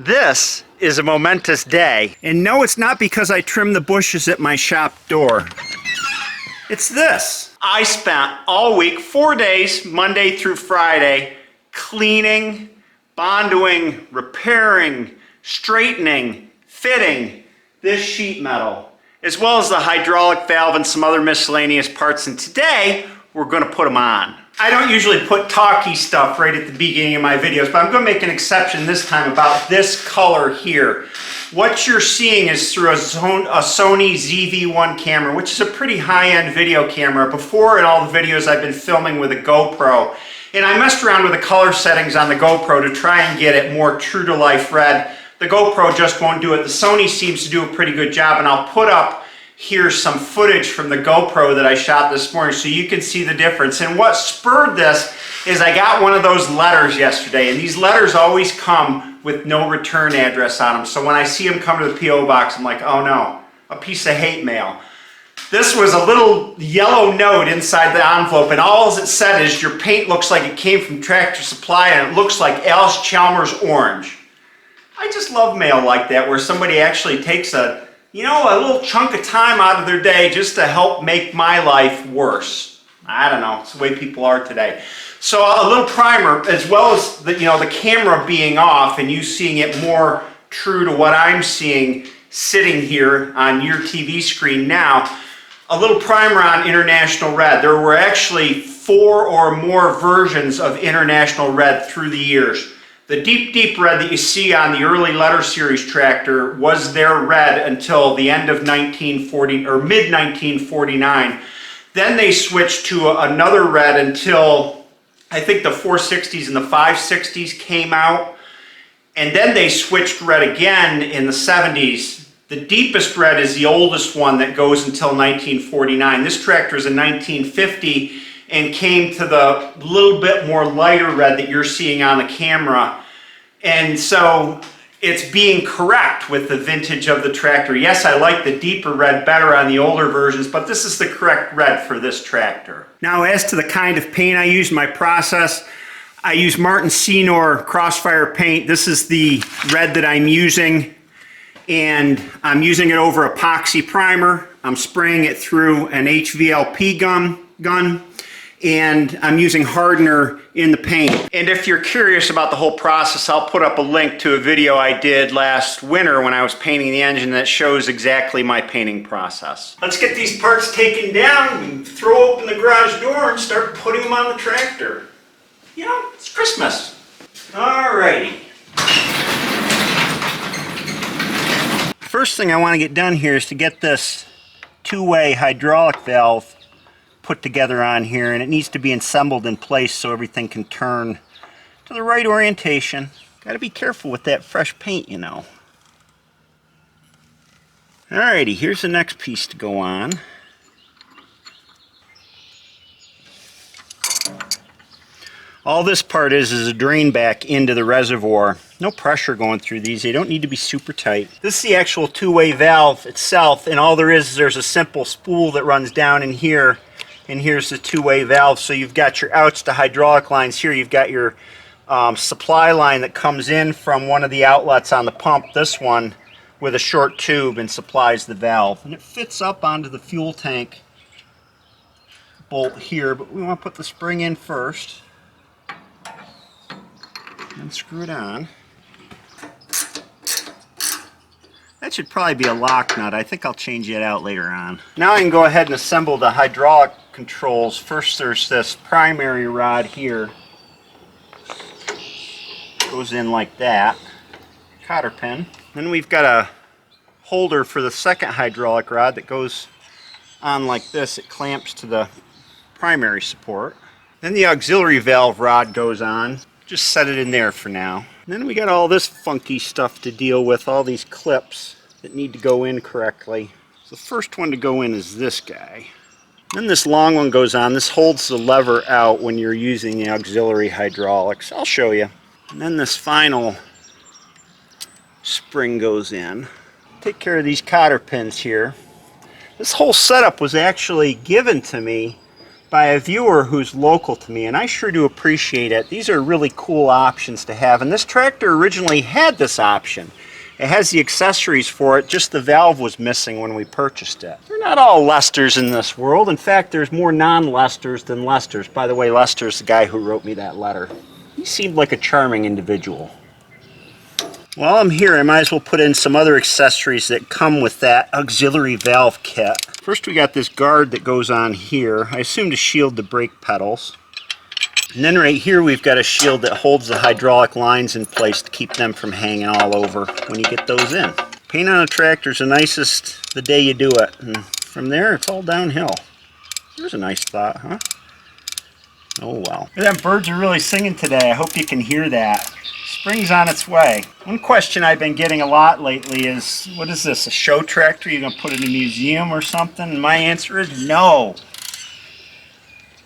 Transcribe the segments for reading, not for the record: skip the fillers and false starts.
This is a momentous day. And no, it's not because I trimmed the bushes at my shop door. It's this. I spent all week, 4 days, Monday through Friday, cleaning, bondoing, repairing, straightening, fitting this sheet metal, as well as the hydraulic valve and some other miscellaneous parts. And today, we're going to put them on. I don't usually put talky stuff right at the beginning of my videos, but I'm going to make an exception this time about this color here. What you're seeing is through a Sony ZV-1 camera, which is a pretty high-end video camera. Before, in all the videos I've been filming with a GoPro, and I messed around with the color settings on the GoPro to try and get it more true-to-life red. The GoPro just won't do it. The Sony seems to do a pretty good job, and I'll put up here some footage from the GoPro that I shot this morning so you can see the difference. And what spurred this is I got one of those letters yesterday, and these letters always come with no return address on them. So when I see them come to the P.O. box, I'm like, oh no, a piece of hate mail. This was a little yellow note inside the envelope, and all it said is, your paint looks like it came from Tractor Supply, and it looks like Alice Chalmers orange. I just love mail like that, where somebody actually takes a little chunk of time out of their day just to help make my life worse. I don't know, it's the way people are today. So a little primer, as well as the camera being off and you seeing it more true to what I'm seeing sitting here on your TV screen now. A little primer on International Red. There were actually 4 or more versions of International Red through the years. The deep red that you see on the early letter series tractor was their red until the end of 1940 or mid-1949. Then they switched to another red until I think the 460s and the 560s came out. And then they switched red again in the 70s. The deepest red is the oldest one that goes until 1949. This tractor is a 1950 and came to the little bit more lighter red that you're seeing on the camera. And so it's being correct with the vintage of the tractor. Yes, I like the deeper red better on the older versions, but this is the correct red for this tractor. Now, as to the kind of paint I use in my process, I use Martin Senor Crossfire paint. This is the red that I'm using, and I'm using it over epoxy primer. I'm spraying it through an HVLP gun, and I'm using hardener in the paint. And if you're curious about the whole process, I'll put up a link to a video I did last winter when I was painting the engine that shows exactly my painting process. Let's get these parts taken down and throw open the garage door and start putting them on the tractor. You know, it's Christmas. Alrighty. First thing I want to get done here is to get this two-way hydraulic valve put together on here, and it needs to be assembled in place so everything can turn to the right orientation. Got to be careful with that fresh paint, you know. Alrighty, here's the next piece to go on. All this part is a drain back into the reservoir. No pressure going through these. They don't need to be super tight. This is the actual two-way valve itself, and all there is there's a simple spool that runs down in here, and here's the two-way valve. So you've got your outs to hydraulic lines here. You've got your supply line that comes in from one of the outlets on the pump, this one, with a short tube, and supplies the valve. And it fits up onto the fuel tank bolt here, but we want to put the spring in first and screw it on. That should probably be a lock nut. I think I'll change it out later on. Now I can go ahead and assemble the hydraulic controls. First there's this primary rod here. Goes in like that. Cotter pin. Then we've got a holder for the second hydraulic rod that goes on like this. It clamps to the primary support. Then the auxiliary valve rod goes on. Just set it in there for now. And then we got all this funky stuff to deal with, all these clips that need to go in correctly. So the first one to go in is this guy. Then this long one goes on. This holds the lever out when you're using the auxiliary hydraulics. I'll show you. And then this final spring goes in. Take care of these cotter pins here. This whole setup was actually given to me by a viewer who's local to me, and I sure do appreciate it. These are really cool options to have, and this tractor originally had this option. It has the accessories for it, just the valve was missing when we purchased it. They're not all Lesters in this world. In fact, there's more non-Lesters than Lesters. By the way, Lester's the guy who wrote me that letter. He seemed like a charming individual. While I'm here, I might as well put in some other accessories that come with that auxiliary valve kit. First, we got this guard that goes on here, I assume to shield the brake pedals. And then right here we've got a shield that holds the hydraulic lines in place to keep them from hanging all over when you get those in. Paint on a tractor is the nicest the day you do it, and from there it's all downhill. There's a nice thought, huh? Oh well. Them birds are really singing today. I hope you can hear that. Spring's on its way. One question I've been getting a lot lately is, what is this, a show tractor? You're going to put it in a museum or something? And my answer is no.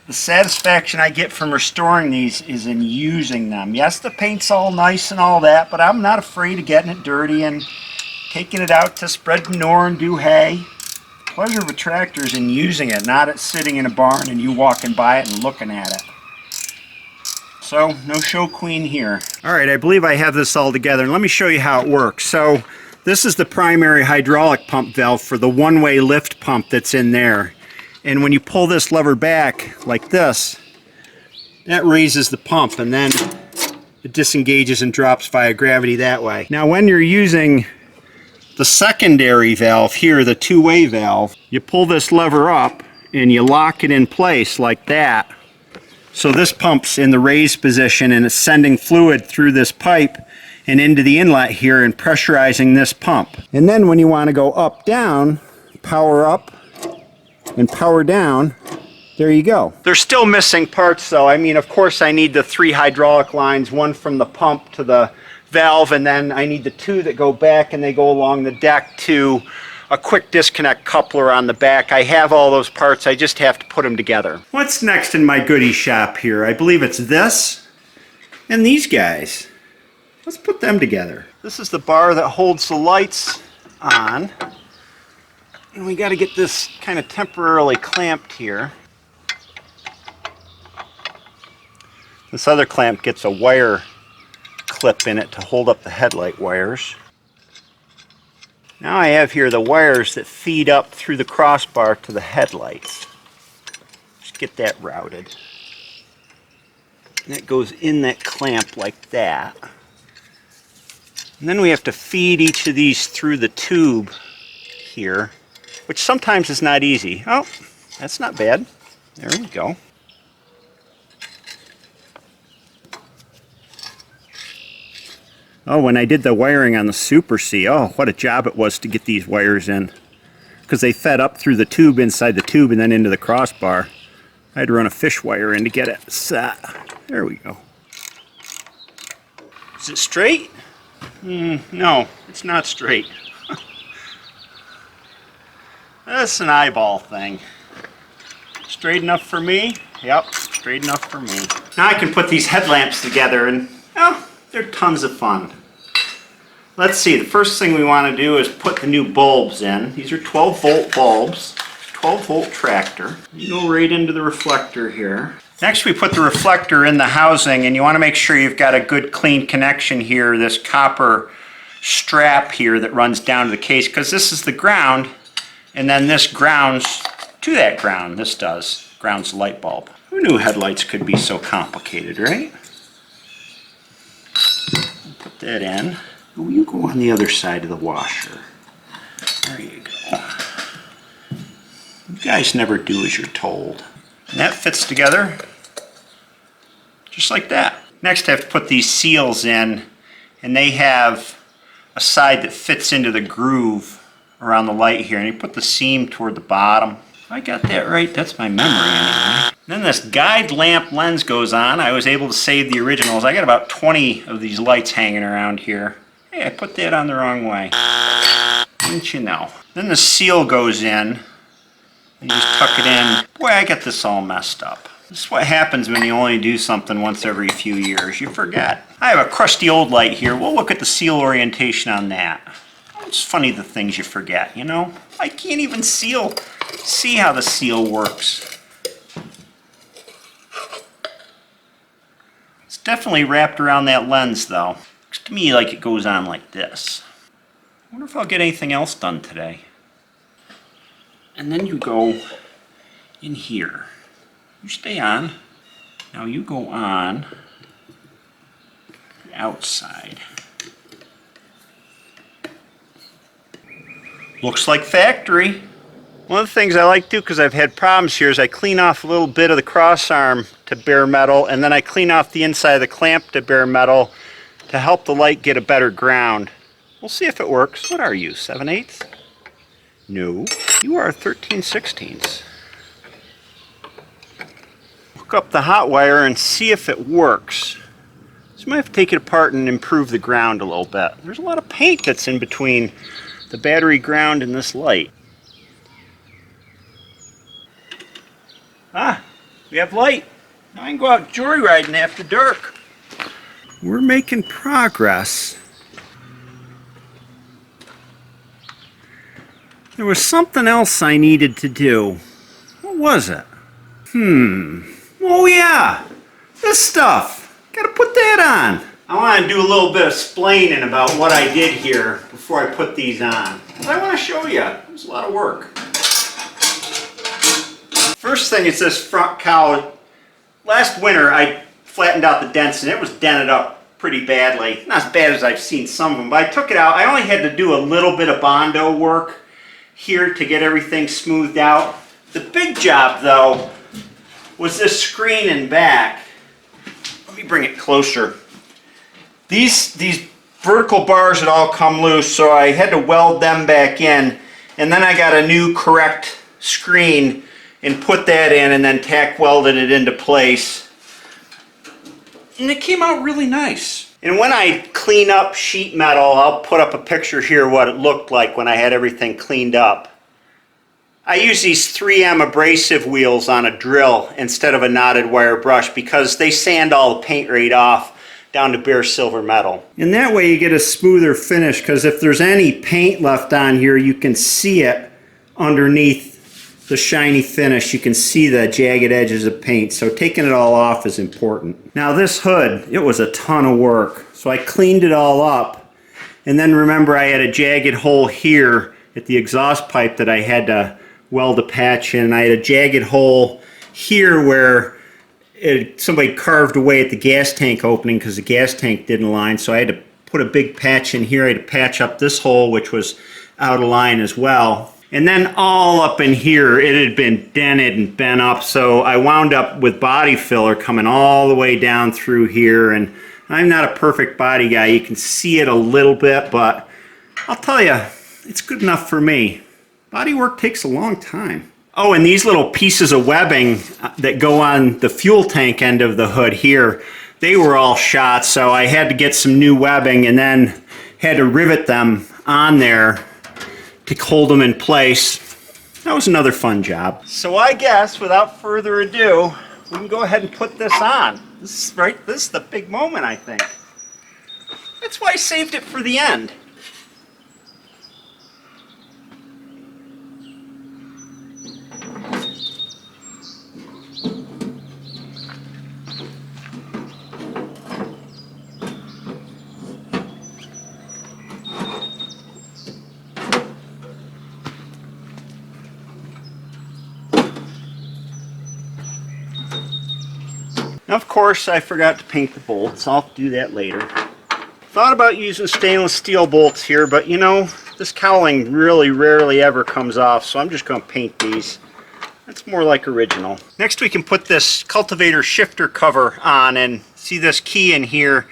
The satisfaction I get from restoring these is in using them. Yes, the paint's all nice and all that, but I'm not afraid of getting it dirty and taking it out to spread manure and do hay. The pleasure of a tractor is in using it, not at sitting in a barn and you walking by it and looking at it. So, no show queen here. Alright, I believe I have this all together, and let me show you how it works. So, this is the primary hydraulic pump valve for the one-way lift pump that's in there. And when you pull this lever back, like this, that raises the pump, and then it disengages and drops via gravity that way. Now, when you're using the secondary valve here, the two-way valve, you pull this lever up, and you lock it in place like that. So this pump's in the raised position and it's sending fluid through this pipe and into the inlet here and pressurizing this pump. And then when you want to go up, down, power up and power down, there you go. There's still missing parts though. I mean, of course I need the 3 hydraulic lines, one from the pump to the valve, and then I need the 2 that go back and they go along the deck to a quick disconnect coupler on the back. I have all those parts, I just have to put them together. What's next in my goodie shop here? I believe it's this and these guys. Let's put them together. This is the bar that holds the lights on. And we got to get this kind of temporarily clamped here. This other clamp gets a wire clip in it to hold up the headlight wires. Now I have here the wires that feed up through the crossbar to the headlights. Just get that routed. And that goes in that clamp like that. And then we have to feed each of these through the tube here, which sometimes is not easy. Oh, that's not bad. There we go. Oh, when I did the wiring on the Super C, oh, what a job it was to get these wires in. Because they fed up through the tube, inside the tube, and then into the crossbar. I had to run a fish wire in to get it set. There we go. Is it straight? No, it's not straight. That's an eyeball thing. Straight enough for me? Yep, straight enough for me. Now I can put these headlamps together and, oh, they're tons of fun. Let's see, the first thing we want to do is put the new bulbs in. These are 12 volt bulbs, 12 volt tractor. You go right into the reflector here. Next we put the reflector in the housing, and you want to make sure you've got a good clean connection here, this copper strap here that runs down to the case, because this is the ground, and then this grounds to that ground. This does, grounds the light bulb. Who knew headlights could be so complicated, right? Put that in. Oh, you go on the other side of the washer. There you go. You guys never do as you're told. And that fits together just like that. Next I have to put these seals in, and they have a side that fits into the groove around the light here, and you put the seam toward the bottom. If I got that right, that's my memory anyway. Then this guide lamp lens goes on. I was able to save the originals. I got about 20 of these lights hanging around here. Hey, I put that on the wrong way. Didn't you know? Then the seal goes in, and you just tuck it in. Boy, I got this all messed up. This is what happens when you only do something once every few years. You forget. I have a crusty old light here. We'll look at the seal orientation on that. It's funny the things you forget, you know? I can't even see how the seal works. definitely wrapped around that lens though. Looks to me like it goes on like this. I wonder if I'll get anything else done today. And then you go in here. You stay on. Now you go on the outside. Looks like factory. One of the things I like to do, because I've had problems here, is I clean off a little bit of the cross arm to bare metal, and then I clean off the inside of the clamp to bare metal to help the light get a better ground. We'll see if it works. What are you, 7/8? No, you are 13/16. Hook up the hot wire and see if it works. So you might have to take it apart and improve the ground a little bit. There's a lot of paint that's in between the battery ground and this light. Ah, we have light. Now I can go out joyriding after dark. We're making progress. There was something else I needed to do. What was it? Oh yeah, this stuff. Gotta put that on. I want to do a little bit of explaining about what I did here before I put these on. I want to show you. It was a lot of work. First thing is this front cowl. Last winter I flattened out the dents and it was dented up pretty badly. Not as bad as I've seen some of them, but I took it out. I only had to do a little bit of Bondo work here to get everything smoothed out. The big job though was this screen in back. Let me bring it closer. These vertical bars had all come loose, so I had to weld them back in, and then I got a new correct screen and put that in and then tack welded it into place. And it came out really nice. And when I clean up sheet metal, I'll put up a picture here what it looked like when I had everything cleaned up. I use these 3M abrasive wheels on a drill instead of a knotted wire brush because they sand all the paint right off down to bare silver metal. And that way you get a smoother finish, because if there's any paint left on here, you can see it underneath the shiny finish. You can see the jagged edges of paint, so taking it all off is important. Now this hood, it was a ton of work. So I cleaned it all up, and then remember I had a jagged hole here at the exhaust pipe that I had to weld a patch in. I had a jagged hole here where somebody carved away at the gas tank opening because the gas tank didn't align, so I had to put a big patch in here. I had to patch up this hole, which was out of line as well. And then all up in here, it had been dented and bent up, so I wound up with body filler coming all the way down through here. And I'm not a perfect body guy. You can see it a little bit, but I'll tell you, it's good enough for me. Body work takes a long time. Oh, and these little pieces of webbing that go on the fuel tank end of the hood here, they were all shot, so I had to get some new webbing and then had to rivet them on there to hold them in place. That was another fun job. So I guess, without further ado, we can go ahead and put this on. This is the big moment, I think. That's why I saved it for the end. Now, of course, I forgot to paint the bolts. I'll do that later. Thought about using stainless steel bolts here, but you know, this cowling really rarely ever comes off, so I'm just going to paint these. That's more like original. Next, we can put this cultivator shifter cover on, and see this key in here.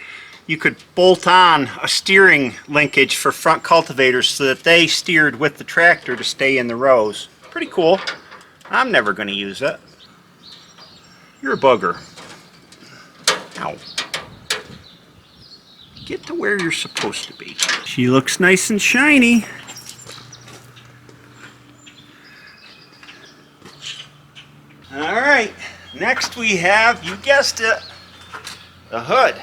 You could bolt on a steering linkage for front cultivators so that they steered with the tractor to stay in the rows. Pretty cool. I'm never going to use it. You're a bugger. Ow. Get to where you're supposed to be. She looks nice and shiny. Alright, next we have, you guessed it, the hood.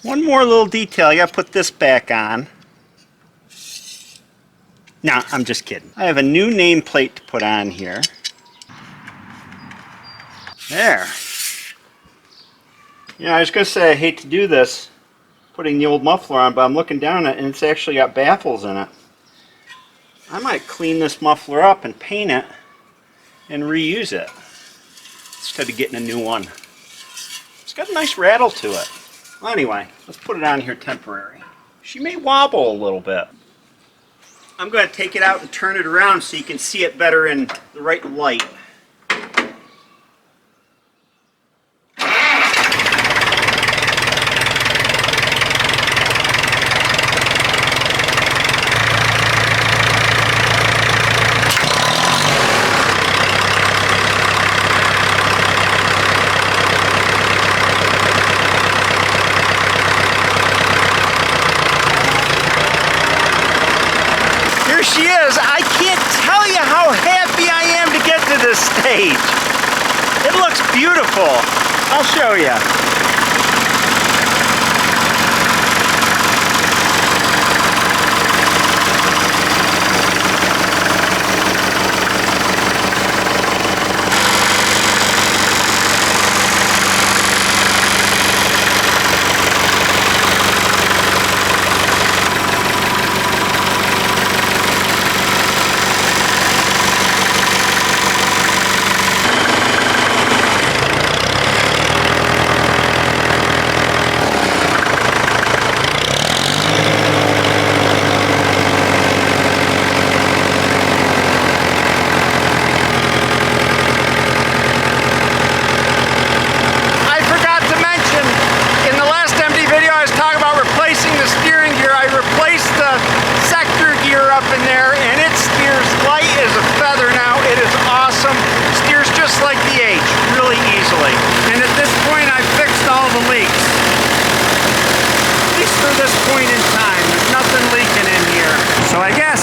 One more little detail, I gotta put this back on. No, I'm just kidding. I have a new nameplate to put on here. There. Yeah, I was gonna say I hate to do this, putting the old muffler on, but I'm looking down at it and it's actually got baffles in it. I might clean this muffler up and paint it and reuse it instead of getting a new one. It's got a nice rattle to it. Well, anyway, let's put it on here temporary. She may wobble a little bit. I'm going to take it out and turn it around so you can see it better in the right light. Here she is. I can't tell you how happy I am to get to this stage. It looks beautiful. I'll show you.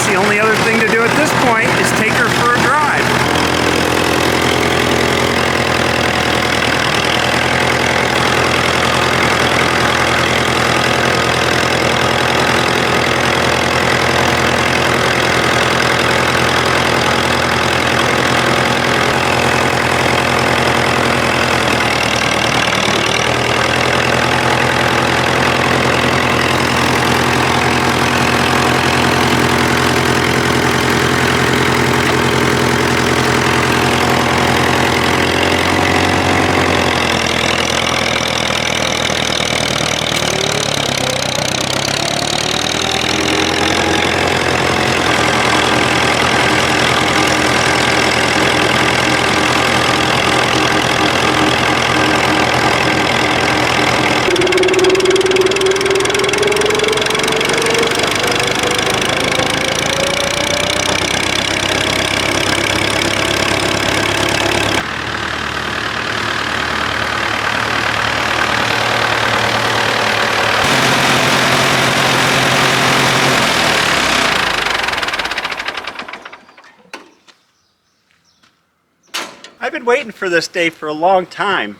The only other thing to do at this point is take her for a drive. I've been waiting for this day for a long time,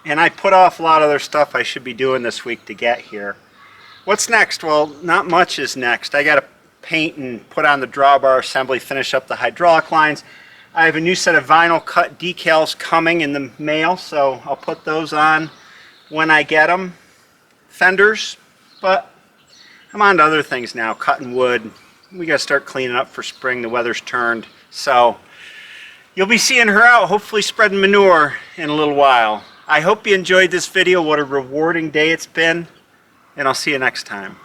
and I put off a lot of other stuff I should be doing this week to get here. What's next? Well, not much is next. I got to paint and put on the drawbar assembly, finish up the hydraulic lines. I have a new set of vinyl cut decals coming in the mail, so I'll put those on when I get them. Fenders, but I'm on to other things now, cutting wood. We got to start cleaning up for spring. The weather's turned, so you'll be seeing her out, hopefully spreading manure in a little while. I hope you enjoyed this video. What a rewarding day it's been, and I'll see you next time.